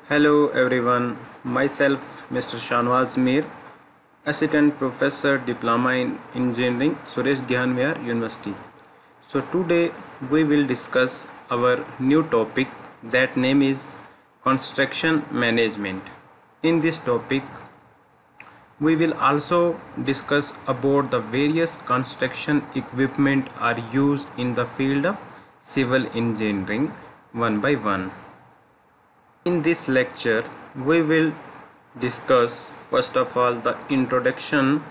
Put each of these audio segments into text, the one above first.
Hello everyone, myself Mr. Shanwaz Mir, Assistant Professor Diploma in Engineering, Suresh Gyan Vihar University. So today we will discuss our new topic, that name is construction management. In this topic we will also discuss about the various construction equipment are used in the field of civil engineering one by one. In this lecture, we will discuss first of all the introduction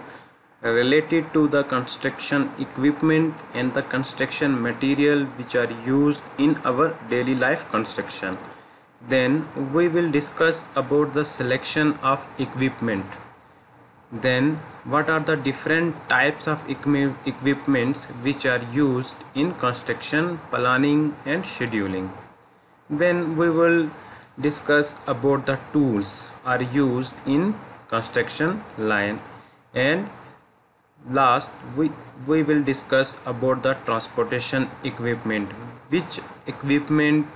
related to the construction equipment and the construction material which are used in our daily life construction. Then we will discuss about the selection of equipment. Then what are the different types of equipments which are used in construction planning and scheduling. Then we will discuss about the tools are used in construction line, and last we will discuss about the transportation equipment, which equipment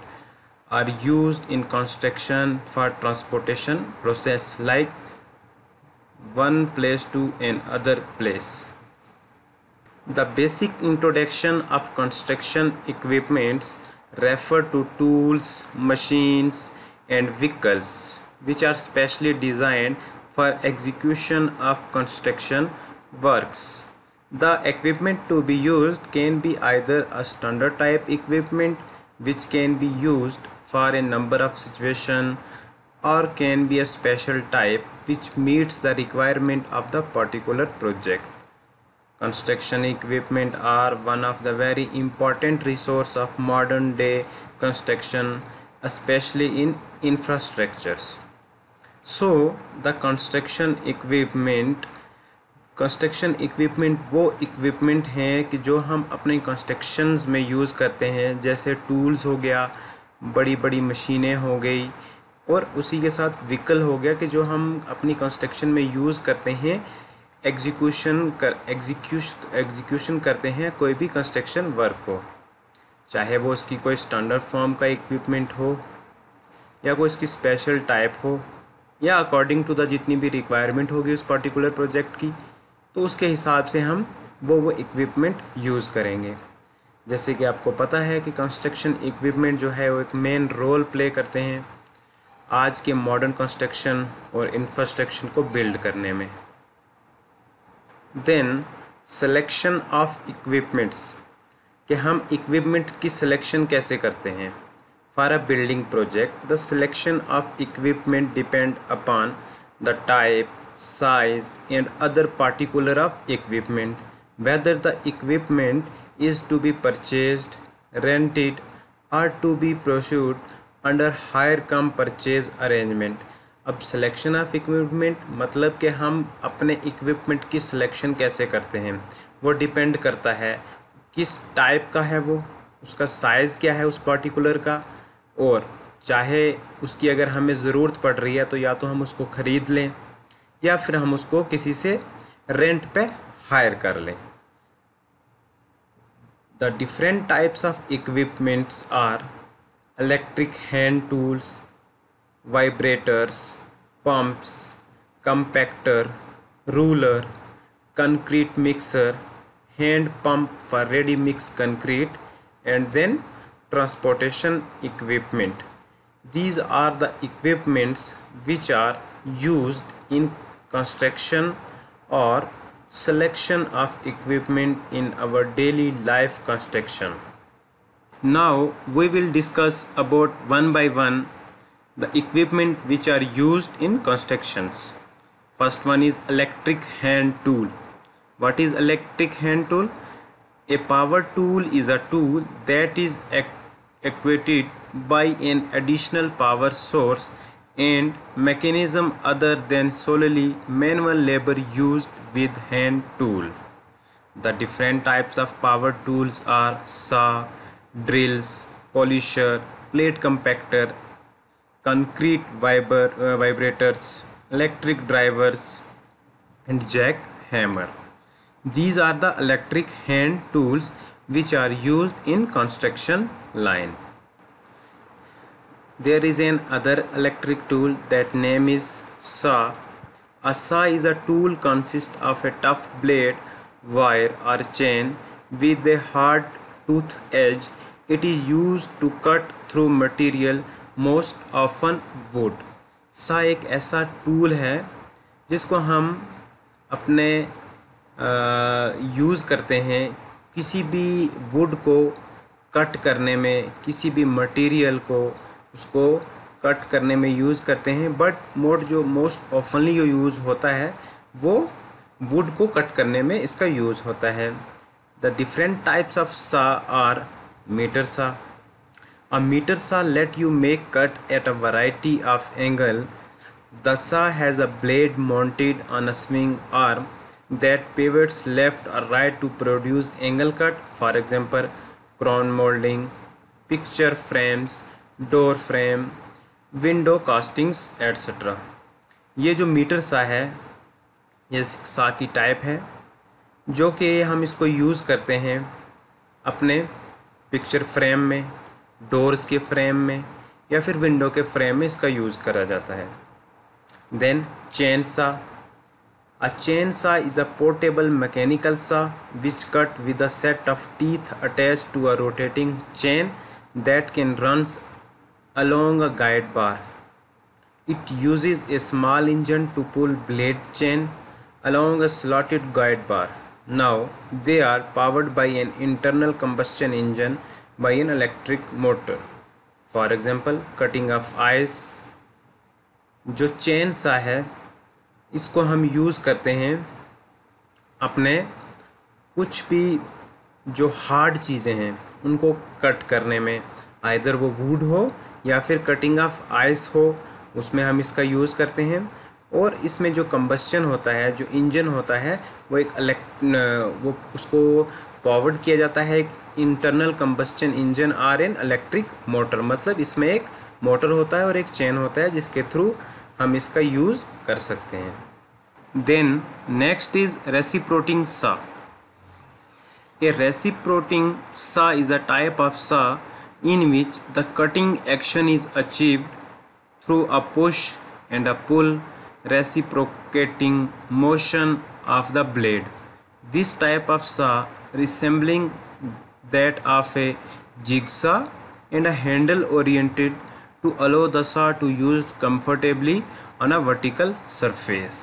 are used in construction for transportation process, like one place to another place. The basic introduction of construction equipments refer to tools, machines and vehicles which are specially designed for execution of construction works. The equipment to be used can be either a standard type equipment which can be used for a number of situations, or can be a special type which meets the requirement of the particular project. Construction equipment are one of the very important resource of modern day construction, especially in infrastructures. So the construction equipment वो equipment हैं कि जो हम अपने constructions में use करते हैं, जैसे टूल्स हो गया, बड़ी बड़ी मशीनें हो गई, और उसी के साथ व्हीकल हो गया कि जो हम अपनी कंस्ट्रक्शन में यूज़ करते हैं, एग्जीक्यूशन करते हैं कोई भी कंस्ट्रक्शन वर्क को, चाहे वो उसकी कोई स्टैंडर्ड फॉर्म का इक्विपमेंट हो या कोई इसकी स्पेशल टाइप हो, या अकॉर्डिंग टू द जितनी भी रिक्वायरमेंट होगी उस पर्टिकुलर प्रोजेक्ट की, तो उसके हिसाब से हम वो इक्विपमेंट यूज़ करेंगे. जैसे कि आपको पता है कि कंस्ट्रक्शन इक्विपमेंट जो है वो एक मेन रोल प्ले करते हैं आज के मॉडर्न कंस्ट्रक्शन और इंफ्रास्ट्रक्चर को बिल्ड करने में. देन सिलेक्शन ऑफ इक्विपमेंट्स, कि हम इक्विपमेंट की सिलेक्शन कैसे करते हैं. For a building project the selection of equipment depend upon the type, size and other particular of equipment, whether the equipment is to be purchased, rented or to be procured under hire cum purchase arrangement. अब selection of equipment मतलब कि हम अपने equipment की selection कैसे करते हैं, वो डिपेंड करता है किस टाइप का है, वो उसका साइज़ क्या है उस पर्टिकुलर का, और चाहे उसकी अगर हमें ज़रूरत पड़ रही है तो या तो हम उसको ख़रीद लें या फिर हम उसको किसी से रेंट पे हायर कर लें. The different types of equipments are electric hand tools, vibrators, pumps, compactor, ruler, concrete mixer, hand pump for ready mix concrete, and then transportation equipment. These are the equipments which are used in construction or selection of equipment in our daily life construction. Now we will discuss about one by one the equipment which are used in constructions. First one is electric hand tool. What is electric hand tool? A power tool is a tool that is actuated by an additional power source and mechanism other than solely manual labor used with hand tool. The different types of power tools are saw, drills, polisher, plate compactor, concrete vibrators, electric drivers and jackhammer. These are the electric hand tools which are used in construction line. There is an other electric tool that name is saw. A saw is a tool consists of a tough blade, wire or chain with a hard tooth edge. It is used to cut through material, most often wood. सा एक ऐसा tool है जिसको हम अपने use करते हैं किसी भी वुड को कट करने में, किसी भी मटेरियल को उसको कट करने में यूज़ करते हैं। बट जो मोस्ट ऑफनली जो यूज़ होता है वो वुड को कट करने में इसका यूज़ होता है। द डिफरेंट टाइप्स ऑफ सा आर मीटर सा। A meter saw let you make cut at a variety of angle. The saw has a blade mounted on a swing arm that pivots left or right to produce angle cut. For example, crown molding, picture frames, door frame, window castings, etc. ये जो metre सा है ये सा की type है जो कि हम इसको यूज़ करते हैं अपने पिक्चर फ्रेम में, डोर्स के फ्रेम में या फिर विंडो के फ्रेम में इसका यूज़ करा जाता है। Then chain saw. A chain saw is a portable mechanical saw which cut with a set of teeth attach to a rotating chain that can runs along a guide bar. It uses a small engine to pull blade chain along a slotted guide bar. Now they are powered by an internal combustion engine by an electric motor. For example, cutting of ice. जो chain सा है इसको हम use करते हैं अपने कुछ भी जो हार्ड चीज़ें हैं उनको कट करने में, आइदर वो वुड हो या फिर कटिंग ऑफ आइस हो, उसमें हम इसका यूज़ करते हैं। और इसमें जो कंबस्चन होता है, जो इंजन होता है वो वो उसको पावर्ड किया जाता है एक internal combustion engine or an electric motor. मतलब इसमें एक मोटर होता है और एक चेन होता है जिसके थ्रू हम इसका यूज़ कर सकते हैं। देन नेक्स्ट इज रेसिप्रोटिंग सा। ए रेसिप्रोटिंग सा इज़ अ टाइप ऑफ सा in which the cutting action is achieved through a push and a pull reciprocating motion of the blade. This type of saw resembling that of a jigsaw and a handle oriented to allow the saw to used comfortably on a vertical surface.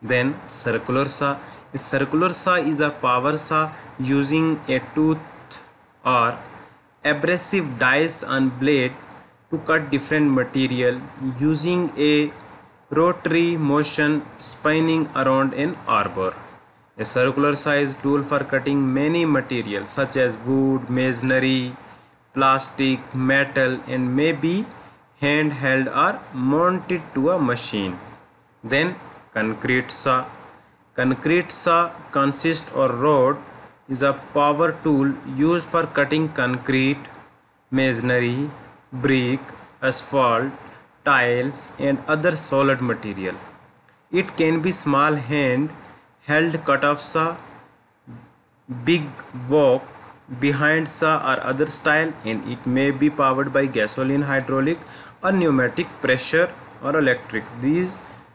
Then circular saw. A circular saw is a power saw using a tooth or abrasive dies on blade to cut different material using a rotary motion spinning around an arbor. A circular saw is tool for cutting many materials such as wood, masonry, plastic, metal and may be handheld or mounted to a machine. Then concrete saw. Concrete saw consists of rod is a power tool used for cutting concrete, masonry, brick, asphalt, tiles and other solid material. It can be small hand held cut-off saw, big walk behind saw or other style, and it may be powered by gasoline, hydraulic or pneumatic pressure or electric.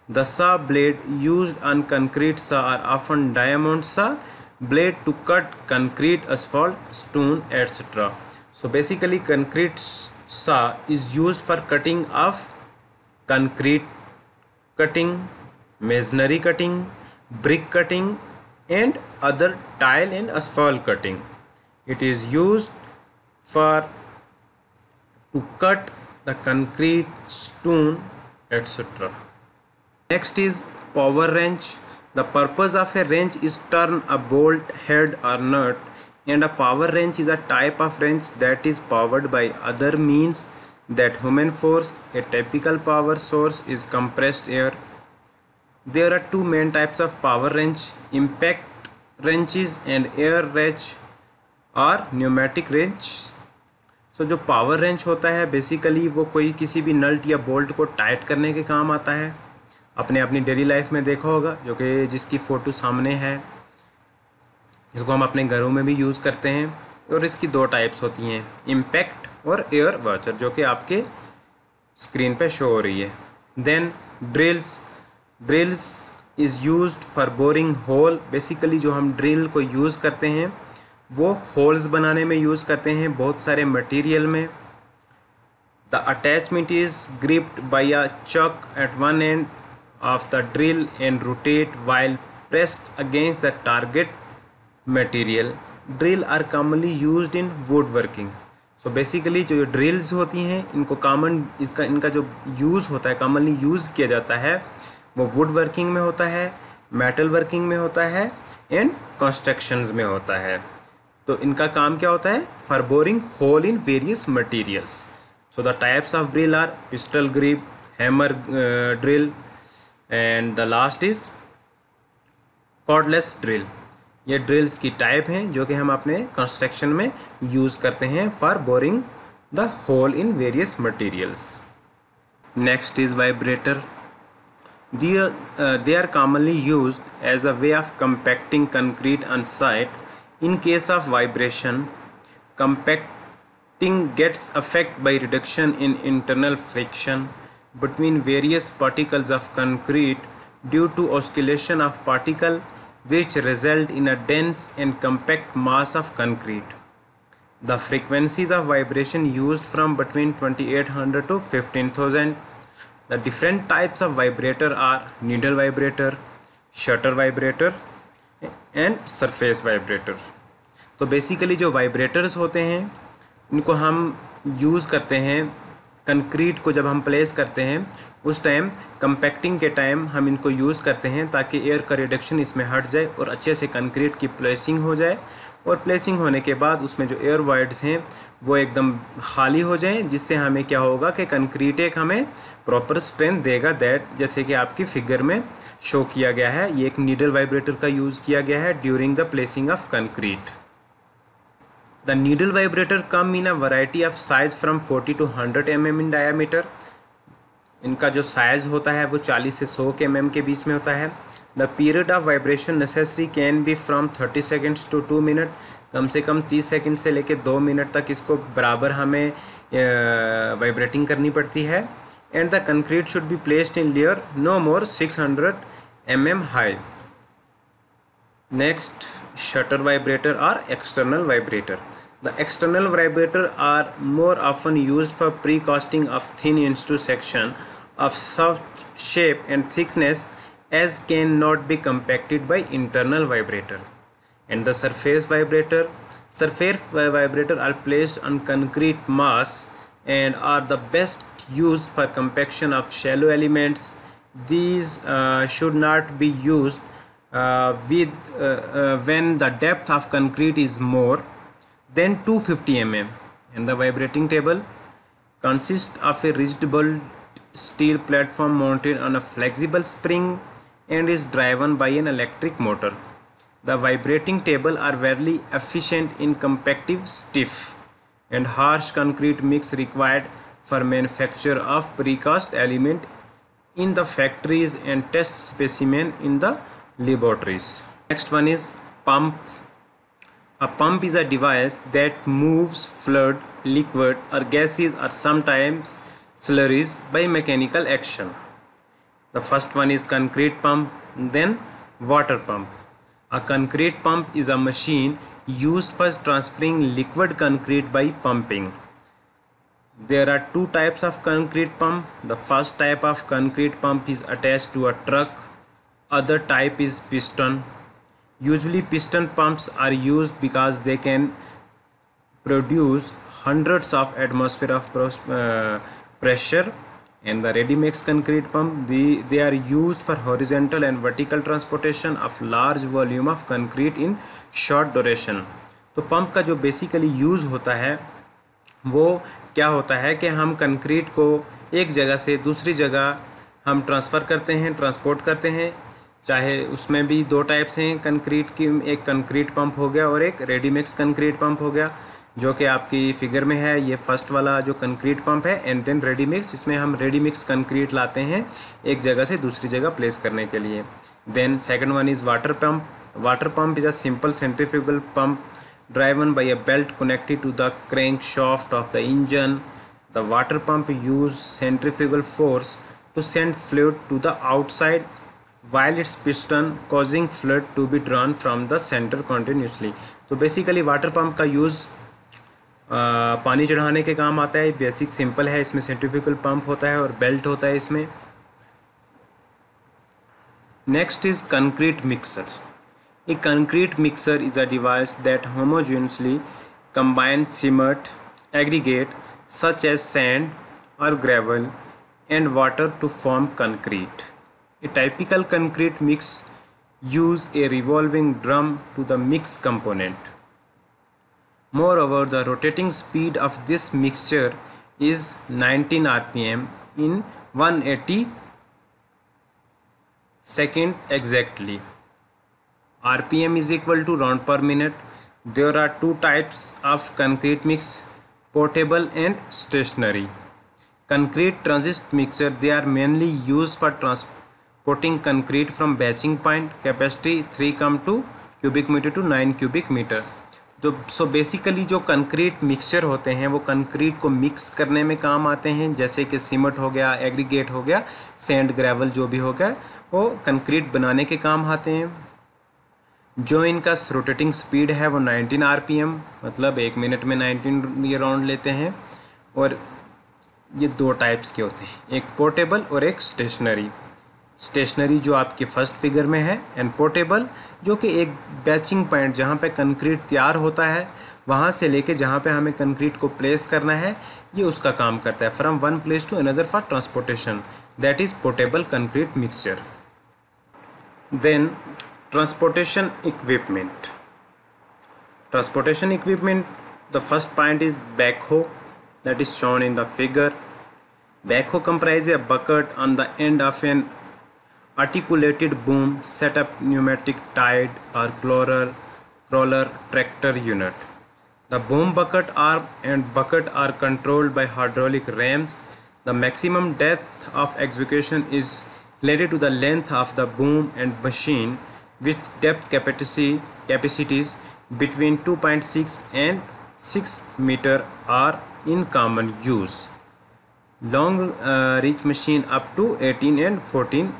The saw blade used on concrete saw are often diamond saw blade to cut concrete, asphalt, stone, etc. So basically concrete saw is used for cutting of concrete cutting, masonry cutting, brick cutting and other tile and asphalt cutting. It is used for to cut the concrete, stone, etc. Next is power wrench. The purpose of a wrench is to turn a bolt, head or nut, and a power wrench is a type of wrench that is powered by other means than human force. A typical power source is compressed air. There are two main types of power wrench: impact wrenches and air wrench or pneumatic wrench. So जो power wrench होता है basically वो कोई किसी भी नट या bolt को tight करने के काम आता है। आपने अपनी डेली लाइफ में देखा होगा, जो कि जिसकी फ़ोटो सामने है, इसको हम अपने घरों में भी यूज़ करते हैं। और इसकी दो टाइप्स होती हैं, इम्पैक्ट और एयर वॉचर, जो कि आपके स्क्रीन पे शो हो रही है। Then drills is used for boring hole. Basically जो हम ड्रिल को यूज़ करते हैं वो होल्स बनाने में यूज़ करते हैं बहुत सारे मटेरियल में। The attachment is gripped by a chuck at one end of the drill and rotate while pressed against the target material. Drill are commonly used in woodworking. So basically जो drills होती हैं इनका जो use होता है, commonly use किया जाता है वो वुड वर्किंग में होता है, मेटल वर्किंग में होता है एंड कंस्ट्रक्शंस में होता है। तो इनका काम क्या होता है? For boring hole in various materials. So the types of drill are pistol grip, hammer drill and the last is cordless drill. ये ड्रिल्स की टाइप हैं जो कि हम अपने कंस्ट्रक्शन में यूज़ करते हैं for boring the hole in various materials. Next is vibrator. They are commonly used as a way of compacting concrete on site. In case of vibration, compacting gets affected by reduction in internal friction between various particles of concrete due to oscillation of particles which result in a dense and compact mass of concrete. The frequencies of vibration used from between 2800 to 15,000. The different types of vibrator are needle vibrator, shutter vibrator and surface vibrator. तो basically जो vibrators होते हैं इनको हम use करते हैं concrete को जब हम प्लेस करते हैं उस टाइम कंपैक्टिंग के टाइम हम इनको यूज़ करते हैं ताकि एयर का रिडक्शन इसमें हट जाए और अच्छे से कंक्रीट की प्लेसिंग हो जाए। और प्लेसिंग होने के बाद उसमें जो एयर वॉइड्स हैं वो एकदम खाली हो जाएं, जिससे हमें क्या होगा कि कंक्रीट एक हमें प्रॉपर स्ट्रेंथ देगा। दैट जैसे कि आपकी फिगर में शो किया गया है, ये एक नीडल वाइब्रेटर का यूज़ किया गया है during the placing of concrete. The needle vibrator come in a variety of size from 40 to 100 mm in diameter. इनका जो साइज़ होता है वो 40 से 100 mm के बीच में होता है। The period of vibration necessary can be from 30 seconds to 2 minutes। कम से कम 30 सेकंड से लेकर 2 मिनट तक इसको बराबर हमें वाइब्रेटिंग करनी पड़ती है। And the concrete should be placed in layer no more 600 mm high. Next, shutter vibrator और external vibrator. The external vibrator are more often used for pre casting of thin in situ section of soft shape and thickness as cannot be compacted by internal vibrator. And the surface vibrator are placed on concrete mass and are the best used for compaction of shallow elements. These should not be used when the depth of concrete is more than 250 mm. And the vibrating table consists of a rigid bolt steel platform mounted on a flexible spring and is driven by an electric motor. The vibrating table are very efficient in compacting stiff and harsh concrete mix required for manufacture of precast element in the factories and test specimen in the laboratories. Next one is pump. A pump is a device that moves fluid, liquid or gases or sometimes slurries by mechanical action. The first one is concrete pump, then water pump. A concrete pump is a machine used for transferring liquid concrete by pumping. There are two types of concrete pump. The first type of concrete pump is attached to a truck. Other type is piston. Usually piston pumps are used because they can produce hundreds of atmosphere of pressure. And the ready mix concrete pump, they are used for horizontal and vertical transportation of large volume of concrete in short duration. तो pump का जो basically use होता है वो क्या होता है कि हम कंक्रीट को एक जगह से दूसरी जगह हम ट्रांसफ़र करते हैं, ट्रांसपोर्ट करते हैं। चाहे उसमें भी दो टाइप्स हैं कंक्रीट की, एक कंक्रीट पंप हो गया और एक रेडी मिक्स कंक्रीट पंप हो गया, जो कि आपकी फिगर में है। ये फर्स्ट वाला जो कंक्रीट पंप है। एंड देन रेडी मिक्स, जिसमें हम रेडी मिक्स कंक्रीट लाते हैं एक जगह से दूसरी जगह प्लेस करने के लिए। Then second one is water pump. Water pump is a simple centrifugal pump driven by a belt connected to the crankshaft of the engine. The water pump use centrifugal force to send fluid to the outside while its piston causing fluid to be drawn from the center continuously. तो basically water pump का use पानी चढ़ाने के काम आता है. Basic simple है. इसमें सेंट्रीफ्यूगल पंप होता है और बेल्ट होता है इसमें. Next is concrete mixer. A concrete mixer is a device that homogeneously combines cement, aggregate such as sand or gravel and water to form concrete. A typical concrete mix use a revolving drum to the mix component. Moreover, the rotating speed of this mixture is 19 rpm in 180 seconds exactly. RPM is equal to round per minute. There are two types of concrete mix, portable and stationary. Concrete transit mixer, they are mainly used for transporting concrete from batching point. Capacity 3 come to cubic meter to 9 cubic meter. So basically जो concrete mixture होते हैं वो concrete को mix करने में काम आते हैं, जैसे कि सीमेंट हो गया, एग्रीगेट हो गया, सैंड ग्रेवल जो भी हो गया, वो कंक्रीट बनाने के काम आते हैं. जो इनका रोटेटिंग स्पीड है वो 19 rpm, मतलब 1 मिनट में 19 ये राउंड लेते हैं. और ये दो टाइप्स के होते हैं, एक पोर्टेबल और एक स्टेशनरी. स्टेशनरी जो आपके फर्स्ट फिगर में है, एंड पोर्टेबल जो कि एक बैचिंग पॉइंट जहाँ पे कंक्रीट तैयार होता है वहाँ से लेके जहाँ पे हमें कंक्रीट को प्लेस करना है, ये उसका काम करता है. From one place to another for transportation, that is portable concrete mixture. Then transportation equipment. Transportation equipment, the first point is backhoe, that is shown in the figure. Backhoe comprises a bucket on the end of an articulated boom set up pneumatic tied or crawler tractor unit. The boom bucket arm and bucket are controlled by hydraulic rams. The maximum depth of execution is related to the length of the boom and machine, which depth capacities between 2.6 and 6 meter are in common use. Long reach machine up to 18 and 14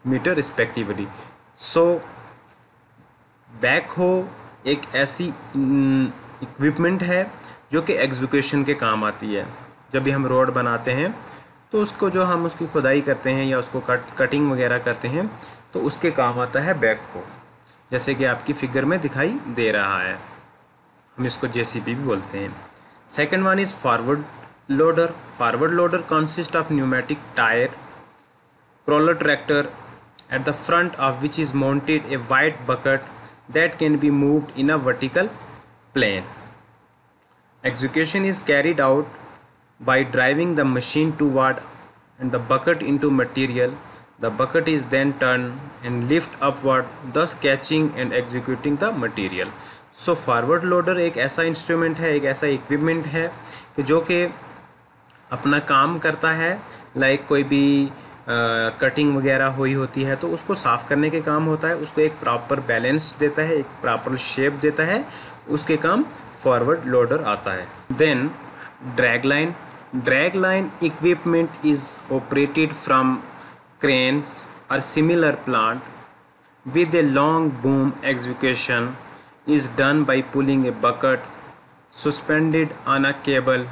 meter respectively. So backhoe एक ऐसी equipment है जो कि execution के काम आती है. जब भी हम रोड बनाते हैं तो उसको जो हम उसकी खुदाई करते हैं या उसको कटिंग वगैरह करते हैं तो उसके काम आता है बैकहो, जैसे कि आपकी फिगर में दिखाई दे रहा है. हम इसको जेसीबी भी बोलते हैं. Second one is forward loader. Forward loader consist of pneumatic tyre crawler tractor at the front of which is mounted a wide bucket that can be moved in a vertical plane. Execution is carried out by driving the machine toward and the bucket into material. The bucket is then turned and lift upward, thus catching and executing the material. So forward loader एक ऐसा instrument है, एक ऐसा equipment है कि जो कि अपना काम करता है. लाइक कोई भी कटिंग वगैरह हुई होती है तो उसको साफ़ करने के काम होता है, उसको एक प्रॉपर बैलेंस देता है, एक प्रॉपर शेप देता है, उसके काम फॉरवर्ड लोडर आता है. Then drag line. Drag line equipment is operated from cranes or similar plant with a long boom. Execution is done by pulling a bucket suspended on a cable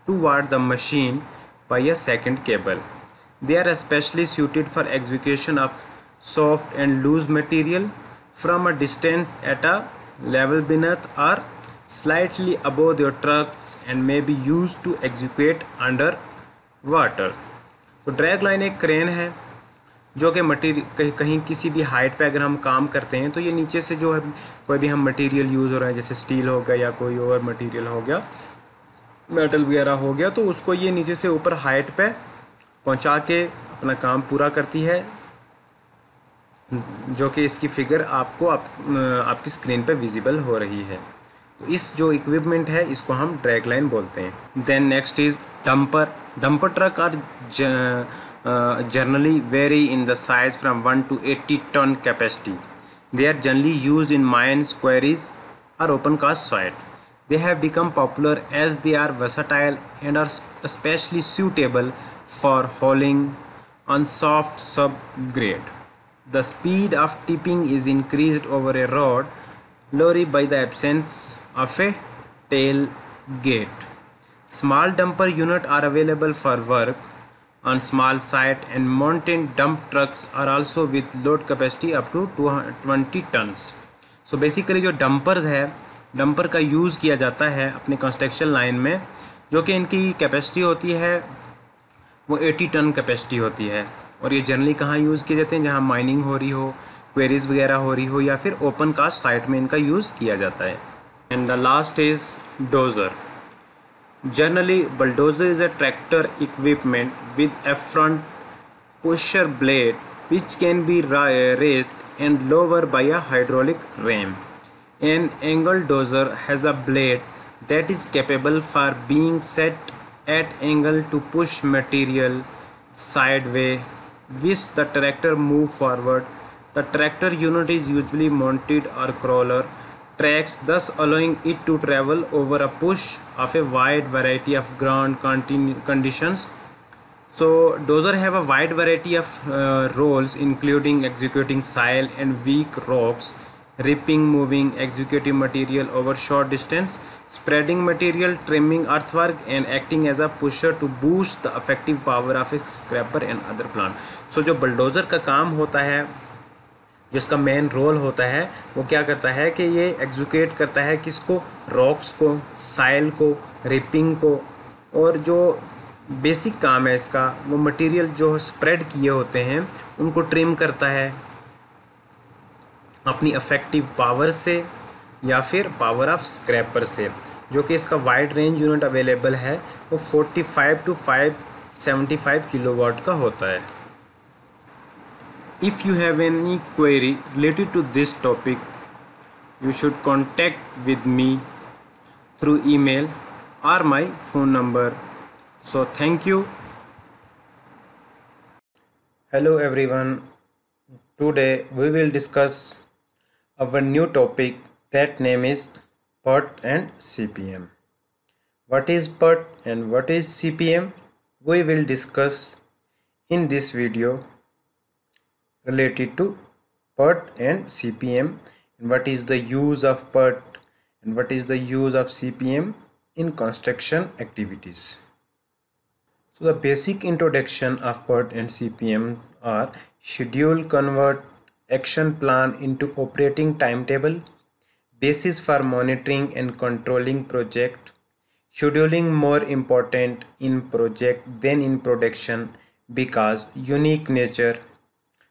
toward the machine by a second cable. They are especially suited for execution of soft and loose material from a distance at a level beneath or slightly above their trucks and may be used to execute under water. तो drag line एक crane है जो कि material कहीं किसी भी height पे अगर हम काम करते हैं तो ये नीचे से जो है कोई भी हम मटेरियल यूज़ हो रहा है, जैसे स्टील हो गया या कोई और मटेरियल हो गया, मेटल वगैरह हो गया, तो उसको ये नीचे से ऊपर हाइट पे पहुंचा के अपना काम पूरा करती है, जो कि इसकी फिगर आपको आपकी स्क्रीन पे विजिबल हो रही है. तो इस जो इक्विपमेंट है इसको हम ड्रैग लाइन बोलते हैं. Then next is dumper. Dumper truck are generally vary in the size from 1 to 80 ton capacity. They are generally used in mines, quarries or open cast soil. They have become popular as they are versatile and are especially suitable for hauling on soft subgrade. The speed of tipping is increased over a road lorry by the absence of a tailgate. Small dumper units are available for work on small site, and mountain dump trucks are also with load capacity up to 20 tons. So basically जो dumpers है, dumper का use किया जाता है अपने construction line में, जो कि इनकी कैपेसिटी होती है वो 80 टन कैपेसिटी होती है। और ये जनरली कहाँ यूज़ किए जाते हैं, जहाँ माइनिंग हो रही हो, क्वेरीज वगैरह हो रही हो, या फिर ओपन कास्ट साइट में इनका यूज़ किया जाता है। And the last is dozer. Generally, bulldozer is a tractor equipment with a front pusher blade which can be raised and lowered by a hydraulic ram. An angle dozer has a blade that is capable for being set at angle to push material sideways which the tractor move forward. The tractor unit is usually mounted or crawler tracks, thus allowing it to travel over a push of a wide variety of ground conditions. So dozer have a wide variety of roles, including executing soil and weak rocks, ripping, moving, executing material over short distance, spreading material, trimming earthwork, and acting as a pusher to boost the effective power of a scraper and other plant. So जो bulldozer का काम होता है, जिसका main role होता है, वो क्या करता है कि ये एग्जीक्यूट करता है किसको, रॉक्स को, साइल को, रिपिंग को, और जो बेसिक काम है इसका वो मटेरियल जो स्प्रेड किए होते हैं उनको ट्रिम करता है अपनी इफेक्टिव पावर से या फिर पावर ऑफ स्क्रैपर से, जो कि इसका वाइड रेंज यूनिट अवेलेबल है वो 45 to 575 किलोवाट का होता है। If you have any query related to this topic, you should contact with me through email or my phone number. So thank you. Hello everyone. Today we will discuss our new topic, that name is PERT and CPM. What is PERT and what is CPM? We will discuss in this video related to PERT and CPM, and what is the use of PERT and what is the use of CPM in construction activities. So the basic introduction of PERT and CPM are: schedule, convert, action plan into operating timetable, basis for monitoring and controlling project, scheduling more important in project than in production because unique nature,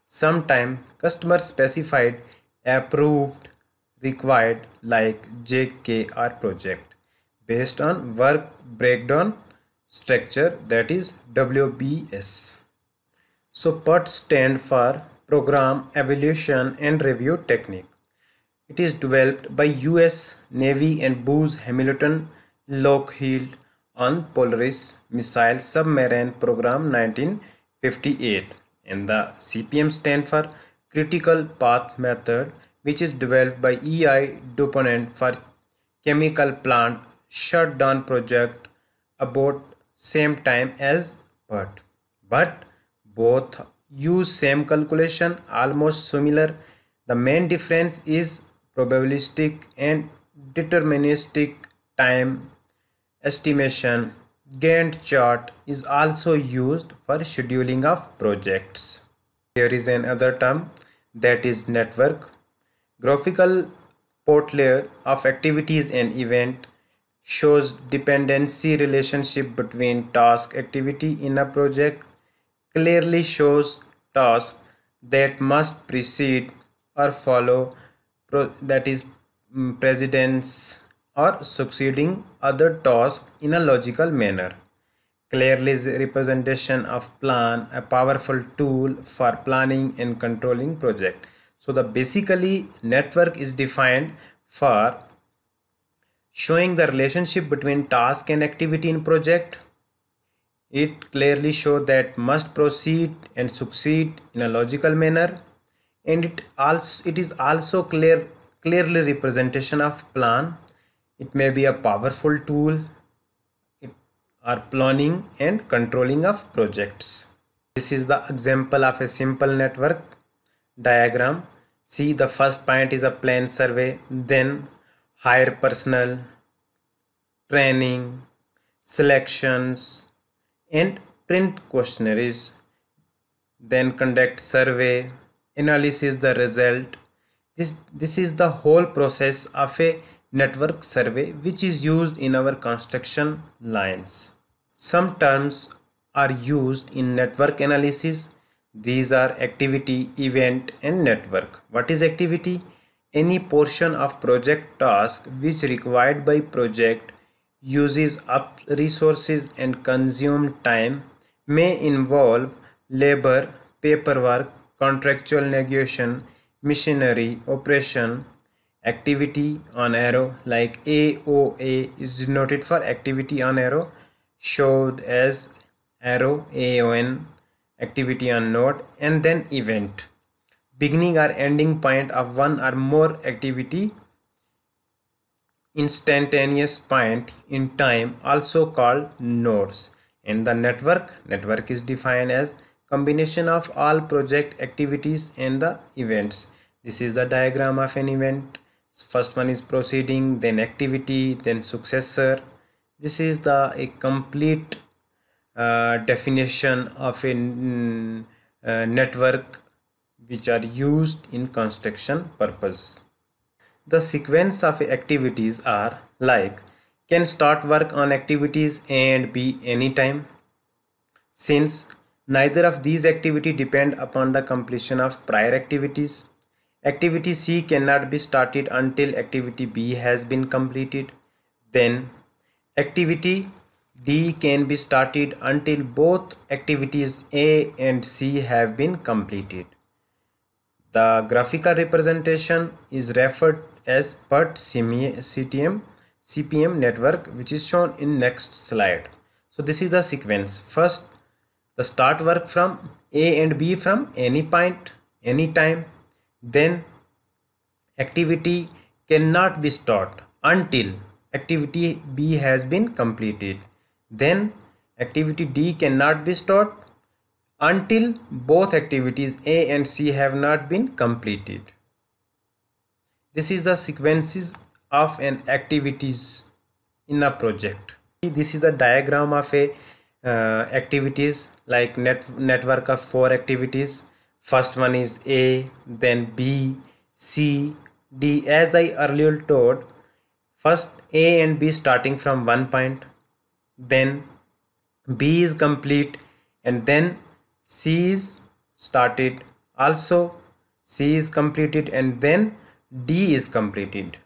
sometime customer specified, approved, required, like JKR project, based on work breakdown structure, that is WBS. So PERT stand for Program Evaluation and Review Technique. It is developed by US Navy and Booz Hamilton Lockheed on Polaris missile submarine program 1958. And the CPM stand for Critical Path Method, which is developed by EI DuPont for chemical plant shutdown project about same time as PERT. But both use same calculation, almost similar. The main difference is probabilistic and deterministic time estimation. Gantt chart is also used for scheduling of projects. There is another term, that is network. Graphical portfolio of activities and event shows dependency relationship between task activity in a project, clearly shows tasks that must precede or follow, that is precedence or succeeding other tasks in a logical manner. Clearly is a representation of plan, a powerful tool for planning and controlling project. So the basically network is defined for showing the relationship between task and activity in project. It clearly shows that must proceed and succeed in a logical manner, and it is also clearly representation of plan. It may be a powerful tool or planning and controlling of projects. This is the example of a simple network diagram. See, the first point is a plan survey, then hire personnel, training, selections, and print questionnaires, then conduct survey, analysis the result. This is the whole process of a network survey which is used in our construction lines. Some terms are used in network analysis. These are activity, event, and network. What is activity? Any portion of project task which required by project uses up resources and consume time, may involve labor, paperwork, contractual negotiation, machinery, operation. Activity on arrow like AOA is denoted for activity on arrow, showed as arrow AON, activity on node, and then event, beginning or ending point of one or more activity, instantaneous point in time, also called nodes. And the network is defined as combination of all project activities and the events. This is the diagram of an event. First one is proceeding, then activity, then successor. This is a complete definition of a network which are used in construction purpose. The sequence of activities are like can start work on activities and be anytime. Since neither of these activities depend upon the completion of prior activities, activity C cannot be started until activity B has been completed. Then activity D can be started until both activities A and C have been completed. The graphical representation is referred as PERT CPM network, which is shown in next slide. So this is the sequence. First, the start work from A and B from any point, any time. Then activity cannot be started until activity B has been completed. Then activity D cannot be started until both activities A and C have not been completed. This is the sequences of an activities in a project. This is the diagram of a activities like network of 4 activities. First one is A, then B, C, D. As I earlier told, first A and B starting from one point, then B is complete, and then C is started, also C is completed, and then D is completed.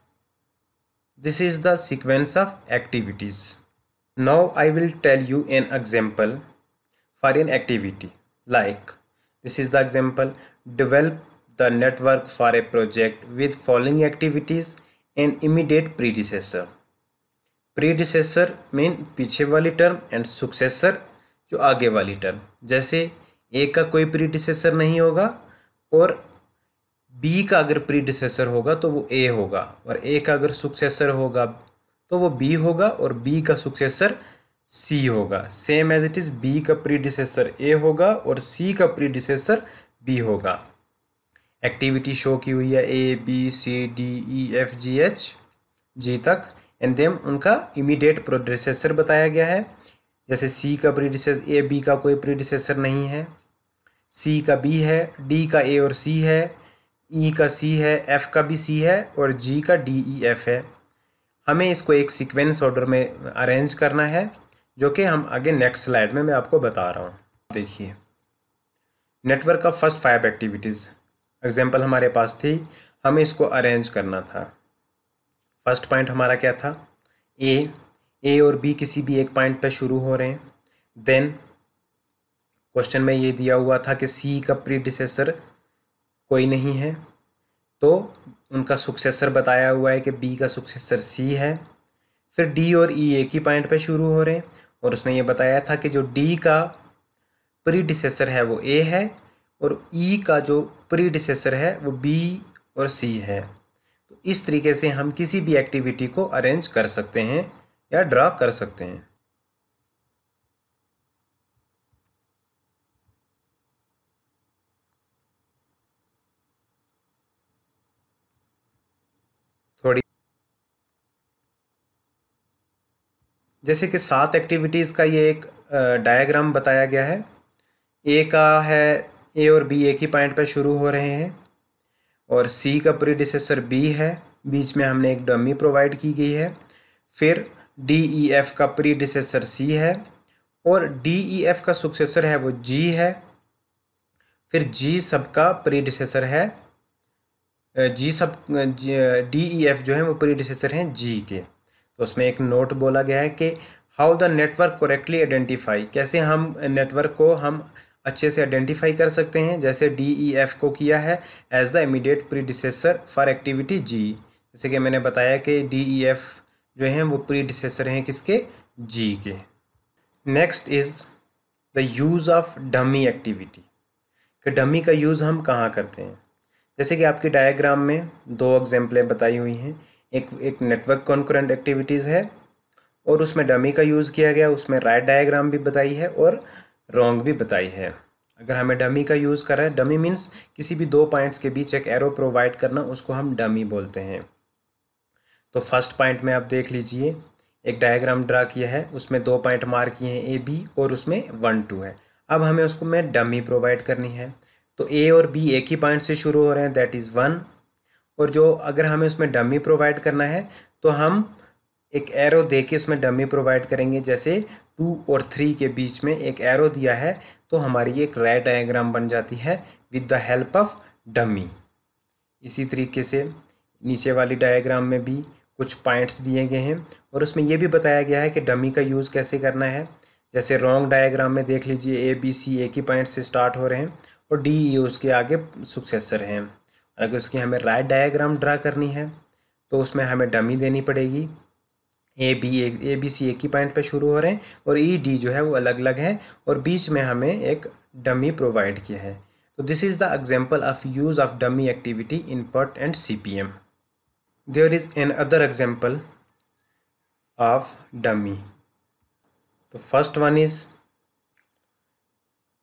This is the sequence of activities. Now I will tell you an example for an activity. Like this is the example: develop the network for a project with following activities and immediate predecessor. Predecessor mean पीछे वाली term and सुक्सेसर जो आगे वाली term. जैसे ए का कोई predecessor नहीं होगा और बी का अगर प्रीडिसेसर होगा तो वो ए होगा, और ए का अगर सुक्सेसर होगा तो वो बी होगा, और बी का सुक्सेसर सी होगा. Same as it is B का प्रीडिसेसर ए होगा और सी का प्रीडिसेसर बी होगा. एक्टिविटी शो की हुई है A B C D E F G H G तक, एंड देन उनका इमीडिएट प्रीडिसेसर बताया गया है. जैसे सी का प्रीडिसेसर, ए बी का कोई प्रीडिसेसर नहीं है, सी का बी है, डी का ए और सी है, ई का सी है, एफ का भी सी है, और जी का डी ई एफ है. हमें इसको एक सीक्वेंस ऑर्डर में अरेंज करना है, जो कि हम आगे नेक्स्ट स्लाइड में मैं आपको बता रहा हूँ. देखिए, नेटवर्क का फर्स्ट 5 एक्टिविटीज़ एग्जाम्पल हमारे पास थी, हमें इसको अरेंज करना था. फर्स्ट पॉइंट हमारा क्या था? ए और बी किसी भी एक पॉइंट पे शुरू हो रहे हैं. देन क्वेश्चन में ये दिया हुआ था कि सी का प्रीडिसेसर कोई नहीं है, तो उनका सुक्सेसर बताया हुआ है कि बी का सुक्सेसर सी है. फिर डी और ई एक ही पॉइंट पे शुरू हो रहे हैं, और उसने ये बताया था कि जो डी का प्रीडिसेसर है वो ए है, और ई का जो प्रीडिसेसर है वो बी और सी है. तो इस तरीके से हम किसी भी एक्टिविटी को अरेंज कर सकते हैं या ड्रा कर सकते हैं। थोड़ी जैसे कि 7 एक्टिविटीज़ का ये एक डायग्राम बताया गया है। ए का है, ए और बी एक ही पॉइंट पर शुरू हो रहे हैं और सी का प्रीडिसेसर बी है, बीच में हमने एक डमी प्रोवाइड की गई है। फिर डी ई एफ का प्रीडिसेसर सी है और डी ई एफ का सक्सेसर है वो जी है। फिर जी सब का प्रीडिसेसर है, जी सब डी ई एफ जो है वो प्रीडिसेसर हैं जी के। तो उसमें एक नोट बोला गया है कि how the network correctly identify, कैसे हम नेटवर्क को हम अच्छे से आइडेंटिफाई कर सकते हैं, जैसे डी ई एफ को किया है as the immediate predecessor for activity G. जैसे कि मैंने बताया कि डी ई एफ जो हैं वो प्रीडिसेसर हैं किसके, जी के। Next is the use of dummy activity, कि डमी का यूज़ हम कहाँ करते हैं। जैसे कि आपकी डायग्राम में 2 एग्जाम्पलें बताई हुई हैं। एक नेटवर्क कॉन्करेंट एक्टिविटीज़ है और उसमें डमी का यूज़ किया गया, उसमें राइट डायग्राम भी बताई है और रॉन्ग भी बताई है। अगर हमें डमी का यूज़ कर रहा है, डमी मीन्स किसी भी 2 पॉइंट्स के बीच एक एरो प्रोवाइड करना, उसको हम डमी बोलते हैं। तो फर्स्ट पॉइंट में आप देख लीजिए, एक डायग्राम ड्रा किया है, उसमें 2 पॉइंट मार्क किए हैं ए बी और उसमें 1 2 है। अब हमें उसको में डमी प्रोवाइड करनी है। तो ए और बी एक ही पॉइंट से शुरू हो रहे हैं, दैट इज़ 1। और जो अगर हमें उसमें डमी प्रोवाइड करना है तो हम एक एरो दे के उसमें डमी प्रोवाइड करेंगे। जैसे 2 और 3 के बीच में एक एरो दिया है तो हमारी एक राइट डायग्राम बन जाती है with the help of dummy. इसी तरीके से नीचे वाली डायग्राम में भी कुछ पॉइंट्स दिए गए हैं और उसमें यह भी बताया गया है कि डमी का यूज़ कैसे करना है। जैसे रॉन्ग डायग्राम में देख लीजिए, ए बी सी एक ही पॉइंट से स्टार्ट हो रहे हैं और डी ई उसके आगे सक्सेसर हैं। अगर उसकी हमें राइट डायग्राम ड्रा करनी है तो उसमें हमें डमी देनी पड़ेगी। ए बी सी एक ही पॉइंट पे शुरू हो रहे हैं और ई डी जो है वो अलग अलग है और बीच में हमें एक डमी प्रोवाइड किया है। तो this is the example of use of dummy activity in PERT and CPM। There is another example of dummy. तो फर्स्ट वन इज़,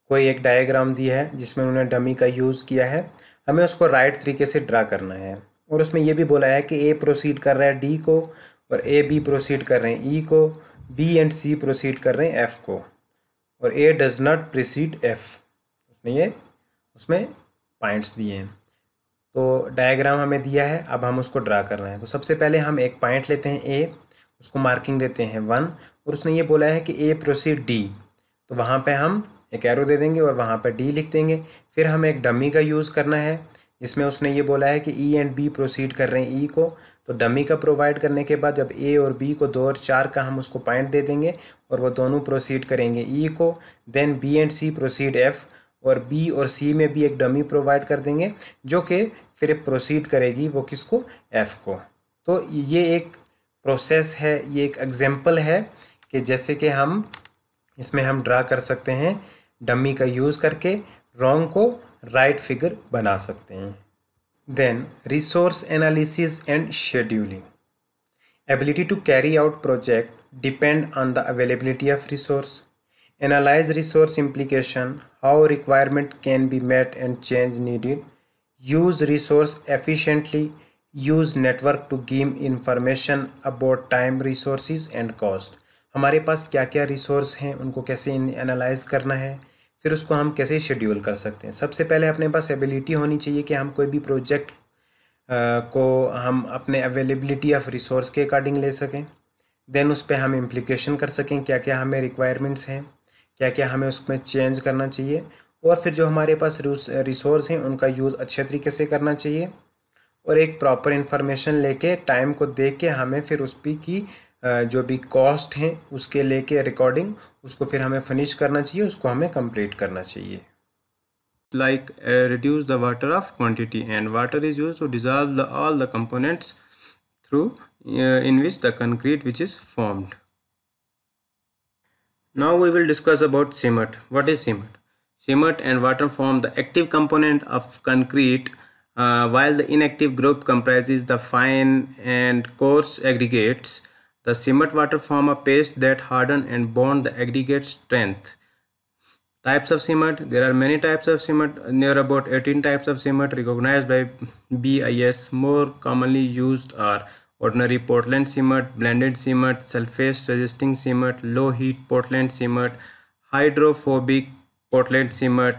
कोई एक डायग्राम दिया है जिसमें उन्होंने डमी का यूज़ किया है, हमें उसको राइट तरीके से ड्रा करना है और उसमें यह भी बोला है कि ए प्रोसीड कर रहा है डी को और ए बी प्रोसीड कर रहे हैं ई को, बी एंड सी प्रोसीड कर रहे हैं एफ को और ए डज नॉट प्रोसीड एफ। उसमें पॉइंट्स दिए हैं। तो डायग्राम हमें दिया है, अब हम उसको ड्रा कर रहे हैं। तो सबसे पहले हम एक पॉइंट लेते हैं ए, उसको मार्किंग देते हैं 1 और उसने ये बोला है कि ए प्रोसीड डी, तो वहाँ पे हम एक एरो दे देंगे और वहाँ पर डी लिख देंगे। फिर हमें एक डमी का यूज़ करना है जिसमें उसने ये बोला है कि ई एंड बी प्रोसीड कर रहे हैं ई को, तो डमी का प्रोवाइड करने के बाद जब ए और बी को 2 और 4 का हम उसको पॉइंट दे देंगे और वो दोनों प्रोसीड करेंगे ई को। Then B and C proceed F और बी और सी में भी एक डमी प्रोवाइड कर देंगे जो कि फिर प्रोसीड करेगी वो किसको, एफ को। तो ये एक प्रोसेस है, ये एक एग्जाम्पल है कि जैसे कि हम इसमें हम ड्रा कर सकते हैं, डमी का यूज़ करके रॉन्ग को राइट फिगर बना सकते हैं। Then resource analysis and scheduling. Ability to carry out project depend on the availability of resource. Analyse resource implication, how requirement can be met and change needed. Use resource efficiently. Use network to give information about time, resources and cost. हमारे पास क्या क्या resource हैं, उनको कैसे analyse करना है, फिर उसको हम कैसे शेड्यूल कर सकते हैं। सबसे पहले अपने पास एबिलिटी होनी चाहिए कि हम कोई भी प्रोजेक्ट को हम अपने अवेलेबिलिटी ऑफ रिसोर्स के अकॉर्डिंग ले सकें। देन उस पर हम इम्प्लीकेशन कर सकें, क्या क्या हमें रिक्वायरमेंट्स हैं, क्या क्या हमें उसमें चेंज करना चाहिए, और फिर जो हमारे पास रिसोर्स हैं उनका यूज़ अच्छे तरीके से करना चाहिए और एक प्रॉपर इन्फॉर्मेशन लेके टाइम को देख के हमें फिर उस पर की जो भी कॉस्ट हैं उसके लेके रिकॉर्डिंग उसको फिर हमें फिनिश करना चाहिए, उसको हमें कंप्लीट करना चाहिए। Like reduce the water of quantity, and water is used to dissolve all the components through in which the concrete which is formed. Now we will discuss about cement. What is cement? Cement and water form the active component of concrete while the inactive group comprises the fine and coarse aggregates. The cement water form a paste that harden and bond the aggregate strength. Types of cement. There are many types of cement. There are about 18 types of cement recognized by BIS. More commonly used are ordinary Portland cement, blended cement, sulfate resisting cement, low heat Portland cement, hydrophobic Portland cement,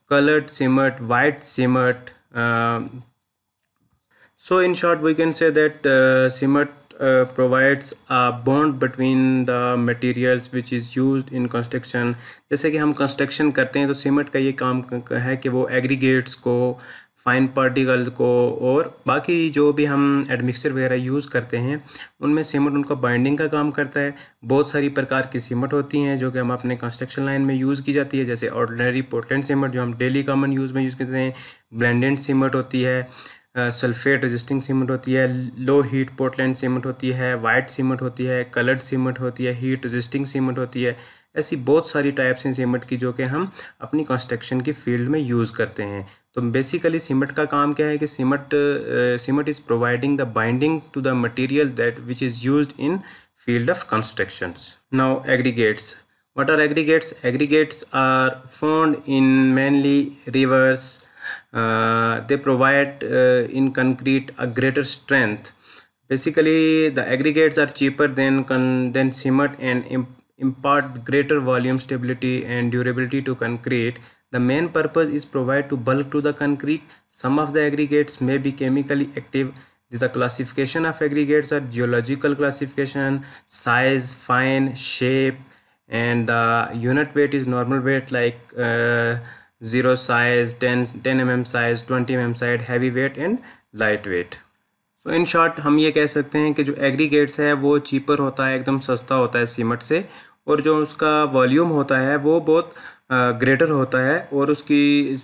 colored cement, white cement. So in short, we can say that cement provides a bond between the materials which is used in construction. जैसे कि हम construction करते हैं तो cement का ये काम है कि वो एग्रीगेट्स को, फाइन पार्टिकल्स को और बाकी जो भी हम एडमिक्सचर वगैरह यूज़ करते हैं उनमें सीमेंट उनका बाइंडिंग का काम करता है। बहुत सारी प्रकार की सीमेंट होती हैं जो कि हम अपने कंस्ट्रक्शन लाइन में यूज़ की जाती है, जैसे ऑर्डिनरी पोर्टलैंड सीमेंट जो हम डेली कॉमन यूज़ में यूज़ करते हैं, ब्लेंडेड सीमेंट होती है, सल्फेट रेजिस्टिंग सीमेंट होती है, लो हीट पोर्टलैंड सीमेंट होती है, वाइट सीमेंट होती है, कलर्ड सीमेंट होती है, हीट रेजिस्टिंग सीमेंट होती है। ऐसी बहुत सारी टाइप्स हैं सीमेंट की जो कि हम अपनी कंस्ट्रक्शन की फील्ड में यूज़ करते हैं। तो बेसिकली सीमेंट का काम क्या है कि cement is providing the binding to the material that which is used in field of constructions. Now aggregates. What are aggregates? Aggregates are found in mainly rivers. They provide in concrete a greater strength. Basically, the aggregates are cheaper than cement and impart greater volume stability and durability to concrete. The main purpose is provide to bulk to the concrete. Some of the aggregates may be chemically active. The classification of aggregates are geological classification, size, fine, shape, and the unit weight is normal weight like 0 size, 10 mm size, 20 mm size, heavy weight and light weight. So in short हम ये कह सकते हैं कि जो aggregates है वो cheaper होता है, एकदम सस्ता होता है सीमेंट से, और जो उसका वॉल्यूम होता है वो बहुत ग्रेटर होता है, और उसकी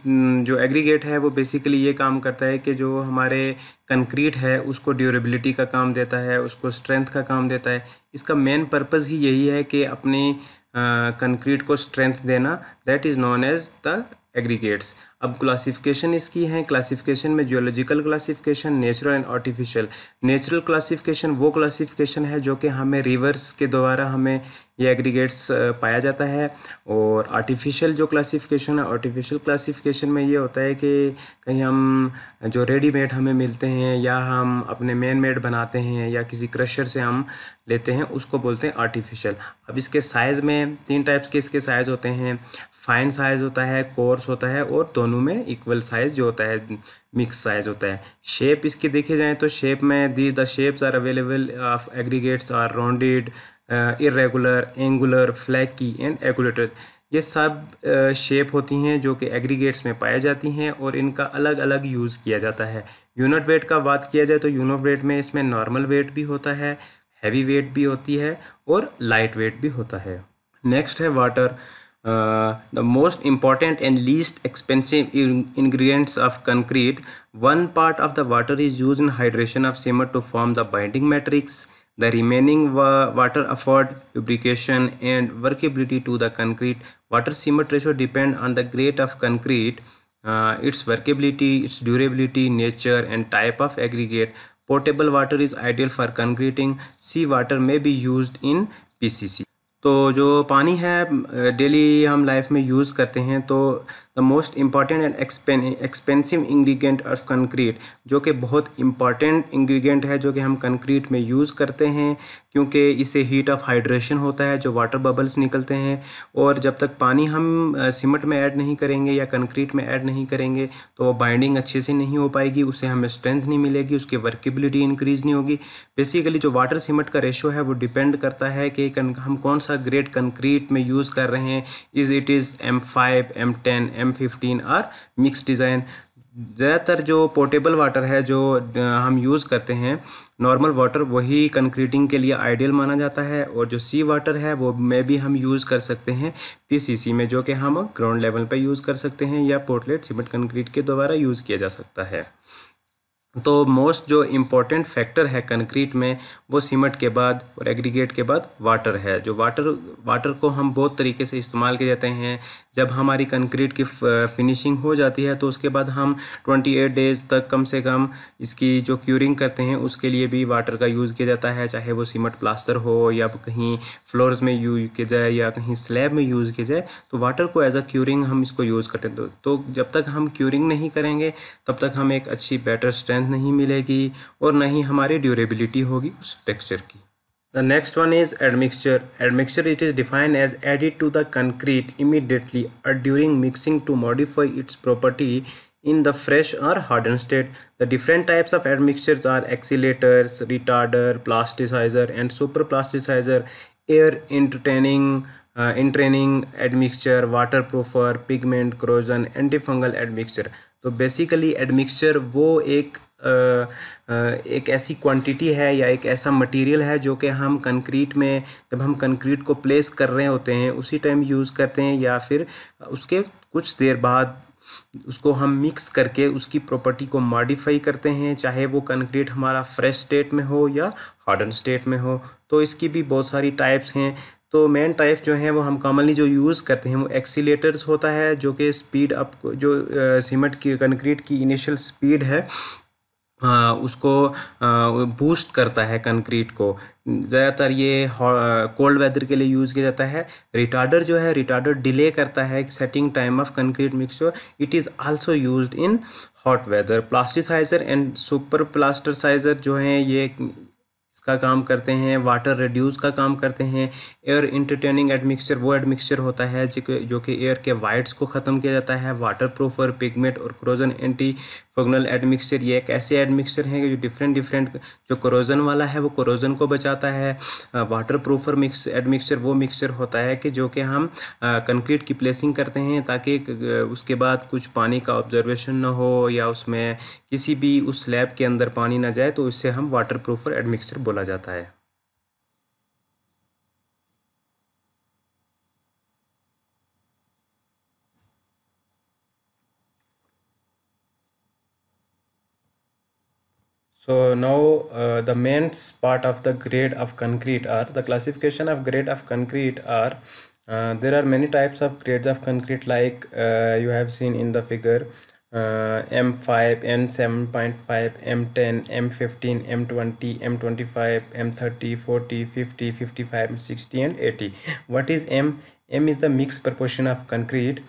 जो एग्रीगेट है वो बेसिकली ये काम करता है कि जो हमारे कंक्रीट है उसको ड्यूरेबिलिटी का काम देता है, उसको स्ट्रेंथ का काम देता है। इसका मेन पर्पस ही यही है कि अपने कंक्रीट को स्ट्रेंथ देना, that is known as the aggregates. अब क्लासिफिकेशन इसकी है, क्लासिफिकेशन में geological classification, natural and artificial. Natural classification वो क्लासिफिकेशन है जो कि हमें रिवर्स के द्वारा हमें ये एग्रीगेट्स पाया जाता है, और आर्टिफिशियल जो क्लासिफिकेशन है, आर्टिफिशियल क्लासिफिकेशन में ये होता है कि कहीं हम जो रेडीमेड हमें मिलते हैं या हम अपने मैन मेड बनाते हैं या किसी क्रशर से हम लेते हैं, उसको बोलते हैं आर्टिफिशियल। अब इसके साइज़ में 3 टाइप्स के इसके साइज़ होते हैं, फाइन साइज़ होता है, कोर्स होता है, और दोनों में इक्वल साइज़ जो होता है मिक्स साइज़ होता है। शेप इसकी देखे जाएँ तो शेप में the shapes are available of aggregates are rounded, irregular, angular, flaky and एगुलेटेड। ये सब शेप होती हैं जो कि एग्रीगेट्स में पाई जाती हैं और इनका अलग अलग यूज़ किया जाता है। यूनिट वेट का बात किया जाए तो यूनिट वेट में इसमें नॉर्मल वेट भी होता है, हैवी वेट भी होती है और लाइट वेट भी होता है। नेक्स्ट है water. The most important and least expensive ingredients of concrete. One part of the water is used in hydration of cement to form the binding matrix. The remaining water afford lubrication and workability to the concrete. Water cement ratio depend on the grade of concrete, its workability, its durability, nature and type of aggregate. Potable water is ideal for concreting. Sea water may be used in PCC. तो जो पानी है daily हम life में use करते हैं, तो the most important and expensive ingredient of concrete, जो कि बहुत इम्पॉर्टेंट इंग्रेडिएंट है जो कि हम कंक्रीट में यूज़ करते हैं, क्योंकि इससे हीट ऑफ हाइड्रेशन होता है, जो वाटर बबल्स निकलते हैं, और जब तक पानी हम सीमेंट में ऐड नहीं करेंगे या कंक्रीट में ऐड नहीं करेंगे तो वो बाइंडिंग अच्छे से नहीं हो पाएगी, उससे हमें स्ट्रेंथ नहीं मिलेगी, उसकी वर्केबिलिटी इंक्रीज़ नहीं होगी। बेसिकली जो वाटर सीमेंट का रेशो है वो डिपेंड करता है कि हम कौन सा ग्रेड कंक्रीट में यूज़ कर रहे हैं, it is M5, M10, M15 और मिक्स डिज़ाइन। ज़्यादातर जो पोर्टेबल वाटर है जो हम यूज़ करते हैं, नॉर्मल वाटर, वही कंक्रीटिंग के लिए आइडियल माना जाता है, और जो सी वाटर है वो में भी हम यूज़ कर सकते हैं PCC में, जो कि हम ग्राउंड लेवल पर यूज़ कर सकते हैं या पोर्टलेट सीमेंट कंक्रीट के द्वारा यूज़ किया जा सकता है। तो मोस्ट जो इम्पोर्टेंट फैक्टर है कंक्रीट में वो सीमेंट के बाद और एग्रीगेट के बाद वाटर है। जो वाटर को हम बहुत तरीके से इस्तेमाल किए जाते हैं। जब हमारी कंक्रीट की फिनिशिंग हो जाती है तो उसके बाद हम 28 डेज़ तक कम से कम इसकी जो क्यूरिंग करते हैं उसके लिए भी वाटर का यूज़ किया जाता है, चाहे वो सीमेंट प्लास्टर हो या कहीं फ्लोर्स में यूज़ किया जाए या कहीं स्लैब में यूज़ किया जाए, तो वाटर को एज अ क्यूरिंग हम इसको यूज़ करते हैं। तो जब तक हम क्यूरिंग नहीं करेंगे तब तक हमें एक अच्छी बेटर स्ट्रेंथ नहीं मिलेगी और ना ही हमारी ड्यूरेबिलिटी होगी उस टेक्सचर की। The next one is admixture. Admixture, it is defined as added to the concrete immediately or during mixing to modify its property in the fresh or hardened state. The different types of admixtures are accelerators, retarder, plasticizer, and superplasticizer, air entraining admixture, waterproofer, pigment, corrosion, antifungal admixture. तो basically admixture वो एक ऐसी quantity है या एक ऐसा material है जो कि हम कंक्रीट में जब हम कंक्रीट को प्लेस कर रहे होते हैं उसी टाइम यूज़ करते हैं या फिर उसके कुछ देर बाद उसको हम मिक्स करके उसकी प्रॉपर्टी को मॉडिफाई करते हैं, चाहे वो कंक्रीट हमारा फ्रेश स्टेट में हो या हार्डन स्टेट में हो। तो इसकी भी बहुत सारी टाइप्स हैं। तो मेन टाइप जो है वो हम कॉमनली जो यूज़ करते हैं वो एक्सीलेटर्स होता है, जो कि स्पीड अप जो सीमेंट की कंक्रीट की इनिशियल स्पीड है उसको बूस्ट करता है कंक्रीट को। ज़्यादातर ये कोल्ड वेदर के लिए यूज़ किया जाता है। रिटार्डर जो है, रिटार्डर डिले करता है setting time of concrete mixture. It is also used in hot weather. Plasticiser and super plasticiser जो हैं ये इसका काम करते हैं, वाटर रिड्यूस का काम करते हैं। एयर इंटरटेनिंग एडमिक्सचर वो एडमिक्सचर होता है जो कि एयर के वाइड्स को ख़त्म किया जाता है। वाटर प्रूफर, पिगमेंट और क्रोजन एंटी फंगल एडमिक्सचर ये एक ऐसे एडमिक्सचर हैं जो डिफरेंट जो क्रोजन वाला है वो क्रोजन को बचाता है। वाटर प्रूफर एडमिक्सचर वो मिक्सचर होता है कि जो कि हम कंक्रीट की प्लेसिंग करते हैं ताकि उसके बाद कुछ पानी का ऑब्जर्वेशन ना हो या उसमें किसी भी उस स्लैब के अंदर पानी ना जाए, तो इससे हम वाटर प्रूफर एडमिक्सचर बोला जाता है। So now the main part of the grade of concrete are the classification of grade of concrete are there are many types of grades of concrete like you have seen in the figure M5, M7.5, M10, M15, M20, M25, M30, 40, 50, 55, 60 and 80. What is M? M is the mixed proportion of concrete.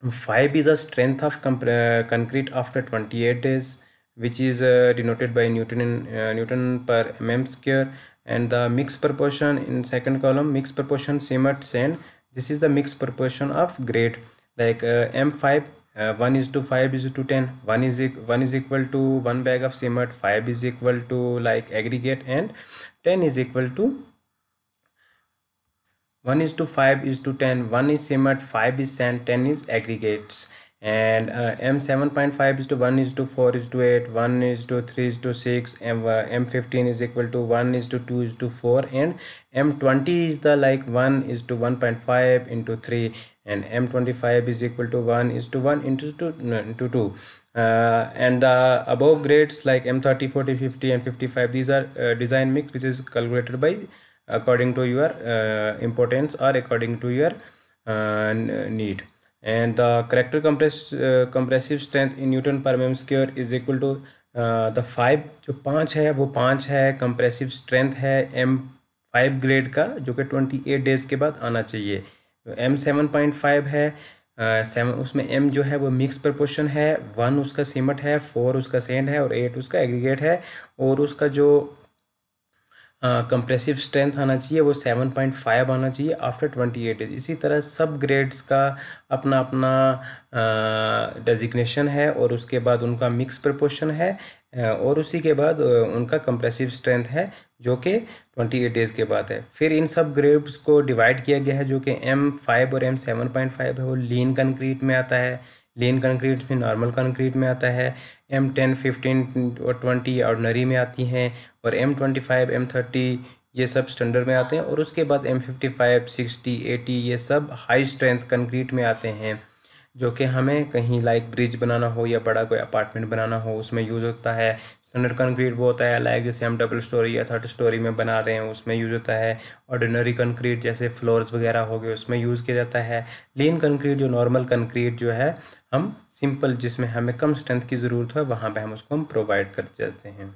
5 is the strength of concrete after 28 days, which is denoted by Newton per mm square. And the mixed proportion in second column, mixed proportion cement sand. This is the mixed proportion of grade, like M5 1:5 is to 10. 1 is equal to 1 bag of cement. 5 is equal to like aggregate, and 10 is equal to 1:5 is to 10. 1 is cement, 5 is sand, 10 is aggregates. And M7.5 is to 1 is to 4 is to 8, 1 is to 3 is to 6, M15 is equal to 1 is to 2 is to 4, and M20 is the like 1 is to 1.5 into 3, and M25 is equal to 1 is to 1 into 2. And the above grades like M30, 40, 50 and 55, these are design mix which is calculated by according to your importance or according to your need. And the character compressive strength in Newton per mm square is equal to the 5 जो 5 है वो 5 है compressive strength है M5 grade का, जो कि 28 days के बाद आना चाहिए। तो M7.5 है 7, उसमें M जो है वो मिक्स प्रपोर्शन है, 1 उसका सीमेंट है, 4 उसका सैंड है और 8 उसका एग्रीगेट है। और उसका जो कंप्रेसिव स्ट्रेंथ आना चाहिए वो 7.5 आना चाहिए आफ्टर 28 डेज। इसी तरह सब ग्रेड्स का अपना अपना डेजिग्नेशन है और उसके बाद उनका मिक्स प्रपोर्शन है और उसी के बाद उनका कंप्रेसिव स्ट्रेंथ है जो कि 28 डेज़ के बाद है। फिर इन सब ग्रेड्स को डिवाइड किया गया है, जो कि M5 और M7.5 है वो लीन कंक्रीट में आता है, लीन कंक्रीट में नॉर्मल कंक्रीट में आता है। M10, 15 और 20 ऑर्डनरी में आती हैं और M25, M30 ये सब स्टैंडर्ड में आते हैं। और उसके बाद M55, 60, 80 ये सब हाई स्ट्रेंथ कंक्रीट में आते हैं। जो कि हमें कहीं लाइक ब्रिज बनाना हो या बड़ा कोई अपार्टमेंट बनाना हो उसमें यूज़ होता है। स्टैंडर्ड कंक्रीट वो होता है लाइक जैसे हम डबल स्टोरी या थर्ड स्टोरी में बना रहे हैं उसमें यूज़ होता है। ऑर्डिनरी कंक्रीट जैसे फ्लोर्स वगैरह हो गए उसमें यूज़ किया जाता है। लीन कंक्रीट जो नॉर्मल कंक्रीट जो है हम सिंपल जिसमें हमें कम स्ट्रेंथ की ज़रूरत है वहाँ पे हम उसको प्रोवाइड कर देते हैं।